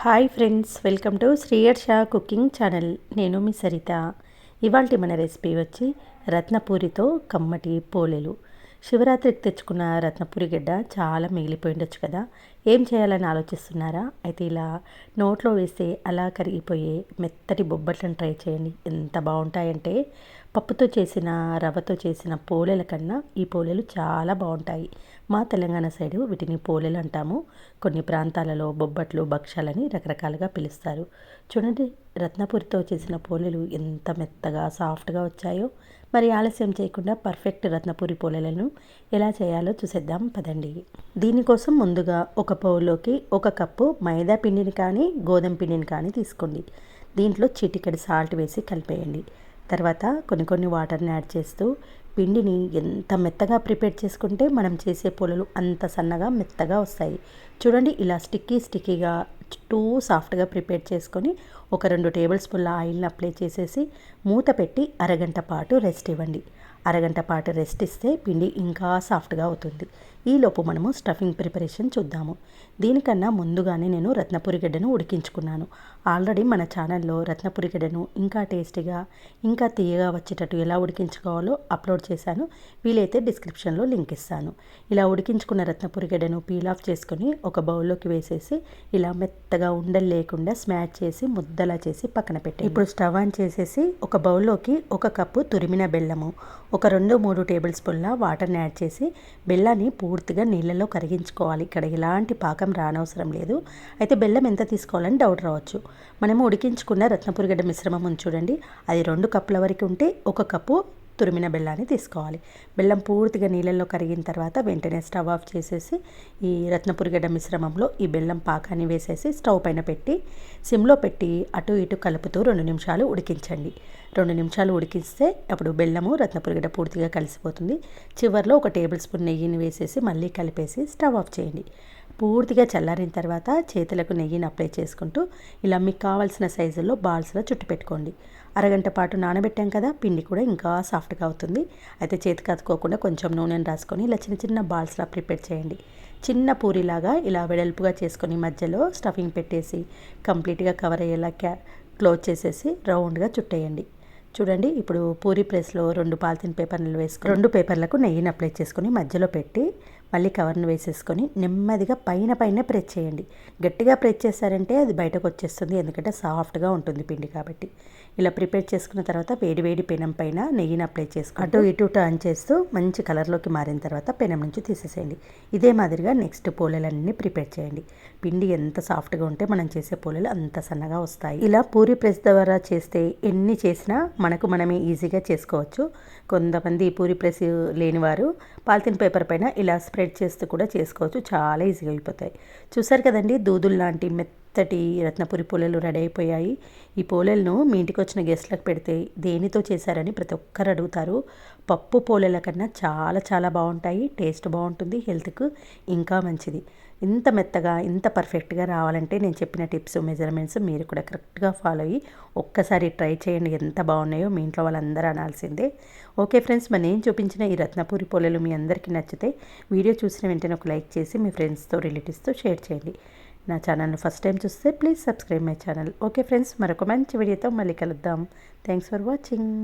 Hi friends, welcome to Sriyarsha cooking channel. నేను మీ సరిత. ఇవాళ మన రెసిపీ వచ్చి రత్నపూరితో కమ్మటి పోలేలు. శివరాత్రికి తెచ్చుకున్న రత్నపూరి గడ్డ చాలా మిగిలిపోయి ఉండొచ్చు కదా. ఏం చేయాలని ఆలోచిస్తున్నారా? అయితే ఇలా నోట్లో వేస్తే అలా కరిగిపోయే మెత్తటి బొబ్బట్లను ట్రై చేయండి. ఎంత బాగుంటాయంటే పప్పుతో చేసిన రవ్వతో చేసిన పోలేల కన్నా ఈ పోలేలు చాలా బాగుంటాయి. మా తెలంగాణ సైడు వీటిని పోలేలు అంటాము. కొన్ని ప్రాంతాలలో బొబ్బట్లు, భక్షాలని రకరకాలుగా పిలుస్తారు. చూడండి, రత్నపూరితో చేసిన పోలేలు ఎంత మెత్తగా సాఫ్ట్గా వచ్చాయో. మరి ఆలస్యం చేయకుండా పర్ఫెక్ట్ రత్నపూరి పోలేలను ఎలా చేయాలో చూసేద్దాం పదండి. దీనికోసం ముందుగా ఒక బౌల్లోకి 1 కప్పు మైదా పిండిని కానీ గోధుమ పిండిని కానీ తీసుకోండి. దీంట్లో చిటికెడు సాల్ట్ వేసి కలిపేయండి. తర్వాత కొన్ని వాటర్ని యాడ్ చేస్తూ పిండిని ఎంత మెత్తగా ప్రిపేర్ చేసుకుంటే మనం చేసే పోలేలు అంత సన్నగా మెత్తగా వస్తాయి. చూడండి, ఇలా స్టిక్కీగా టూ సాఫ్ట్గా ప్రిపేర్ చేసుకొని ఒక 2 టేబుల్ స్పూన్ల ఆయిల్ని అప్లై చేసేసి మూత పెట్టి అరగంట పాటు రెస్ట్ ఇవ్వండి. అరగంట పాటు రెస్ట్ ఇస్తే పిండి ఇంకా సాఫ్ట్గా అవుతుంది. ఈలోపు మనము స్టఫింగ్ ప్రిపరేషన్ చూద్దాము. దీనికన్నా ముందుగానే నేను రత్నపూరి గడ్డను ఉడికించుకున్నాను. ఆల్రెడీ మన ఛానల్లో రత్నపూరి గడ్డను ఇంకా టేస్టీగా ఇంకా తీయగా వచ్చేటట్టు ఎలా ఉడికించుకోవాలో అప్లోడ్ చేశాను. వీలైతే డిస్క్రిప్షన్లో లింక్ ఇస్తాను. ఇలా ఉడికించుకున్న రత్నపూరి గడ్డను పీల్ ఆఫ్ చేసుకొని ఒక బౌల్లోకి వేసేసి ఇలా మెత్తగా ఉండలు లేకుండా స్మాష్ చేసి ముద్దలా చేసి పక్కన పెట్టి ఇప్పుడు స్టవ్ ఆన్ చేసేసి ఒక బౌల్లోకి 1 కప్పు తురిమిన బెల్లము, ఒక 2-3 టేబుల్ స్పూన్ల వాటర్ని యాడ్ చేసి బెల్లాన్ని పూర్తిగా నీళ్ళలో కరిగించుకోవాలి. ఇక్కడ ఎలాంటి పాకం రానవసరం లేదు. అయితే బెల్లం ఎంత తీసుకోవాలని డౌట్ రావచ్చు. మనము ఉడికించుకున్న రత్నపూరి గడ్డ మిశ్రమం చూడండి, అది 2 కప్పుల వరకు ఉంటే 1 కప్పు తురిమిన బెల్లాన్ని తీసుకోవాలి. బెల్లం పూర్తిగా నీళ్ళల్లో కరిగిన తర్వాత వెంటనే స్టవ్ ఆఫ్ చేసేసి ఈ రత్నపూరి గడ్డ మిశ్రమంలో ఈ బెల్లం పాకాన్ని వేసేసి స్టవ్ పైన పెట్టి సిమ్లో పెట్టి అటు ఇటు కలుపుతూ 2 నిమిషాలు ఉడికించండి. 2 నిమిషాలు ఉడికిస్తే అప్పుడు బెల్లము రత్నపూరి గడ్డ పూర్తిగా కలిసిపోతుంది. చివరిలో 1 టేబుల్ స్పూన్ నెయ్యిని వేసేసి మళ్ళీ కలిపేసి స్టవ్ ఆఫ్ చేయండి. పూర్తిగా చల్లారిన తర్వాత చేతులకు నెయ్యిని అప్లై చేసుకుంటూ ఇలా మీకు కావాల్సిన సైజుల్లో బాల్స్లో చుట్టు పెట్టుకోండి. అరగంట పాటు నానబెట్టాం కదా, పిండి కూడా ఇంకా సాఫ్ట్గా అవుతుంది. అయితే చేతికి అతుక్కోకుండా కొంచెం నూనెను రాసుకొని ఇలా చిన్న బాల్స్లా ప్రిపేర్ చేయండి. చిన్న పూరిలాగా ఇలా వెడల్పుగా చేసుకొని మధ్యలో స్టఫింగ్ పెట్టేసి కంప్లీట్గా కవర్ అయ్యేలా క్లోజ్ చేసేసి రౌండ్గా చుట్టేయండి. చూడండి, ఇప్పుడు పూరి ప్రెస్లో 2 పాలిథిన్ పేపర్లు వేసుకొని 2 పేపర్లకు నెయ్యిని అప్లై చేసుకొని మధ్యలో పెట్టి మళ్ళీ కవర్ను వేసేసుకొని నెమ్మదిగా పైన ప్రెస్ చేయండి. గట్టిగా ప్రెస్ చేశారంటే అది బయటకు వచ్చేస్తుంది, ఎందుకంటే సాఫ్ట్గా ఉంటుంది పిండి కాబట్టి. ఇలా ప్రిపేర్ చేసుకున్న తర్వాత వేడి పెనం పైన నెయ్యిని అప్లై చేసుకొని అటు ఇటు టర్న్ చేస్తూ మంచి కలర్లోకి మారిన తర్వాత పెనం నుంచి తీసేసేయండి. ఇదే మాదిరిగా నెక్స్ట్ పోలేలన్నీ ప్రిపేర్ చేయండి. పిండి ఎంత సాఫ్ట్గా ఉంటే మనం చేసే పోలేలు అంత సన్నగా వస్తాయి. ఇలా పూరి ప్రెస్ ద్వారా చేస్తే ఎన్ని చేసినా మనమే ఈజీగా చేసుకోవచ్చు. కొంతమంది పూరి ప్రెస్ లేనివారు పాలిథిన్ పేపర్ పైన ఇలా స్ప్రెడ్ చేస్తూ కూడా చేసుకోవచ్చు. చాలా ఈజీగా అయిపోతాయి. చూసారు కదండి, దూదులు లాంటి మెత్తటి రత్నపూరి పోలేలు రెడీ అయిపోయాయి. ఈ పోలేలను మీ ఇంటికి వచ్చిన గెస్ట్లకు పెడితే దేనితో చేశారని ప్రతి ఒక్కరు అడుగుతారు. పప్పు పోలేల కన్నా చాలా బాగుంటాయి. టేస్ట్ బాగుంటుంది, హెల్త్కు ఇంకా మంచిది. ఇంత మెత్తగా ఇంత పర్ఫెక్ట్గా రావాలంటే నేను చెప్పిన టిప్స్, మెజర్మెంట్స్ మీరు కూడా కరెక్ట్గా ఫాలో అయ్యి ఒక్కసారి ట్రై చేయండి. ఎంత బాగున్నాయో మీ ఇంట్లో వాళ్ళందరూ అనాల్సిందే. ఓకే ఫ్రెండ్స్, మరి నేను చూపించిన ఈ రత్నపూరి పోలేలు మీ అందరికీ నచ్చితే వీడియో చూసిన వెంటనే ఒక లైక్ చేసి మీ ఫ్రెండ్స్తో, రిలేటివ్స్తో షేర్ చేయండి. నా ఛానల్ని ఫస్ట్ టైం చూస్తే please subscribe my channel. Okay friends, మరొక మంచి వీడియోతో మళ్ళీ కలుద్దాం. Thanks for watching.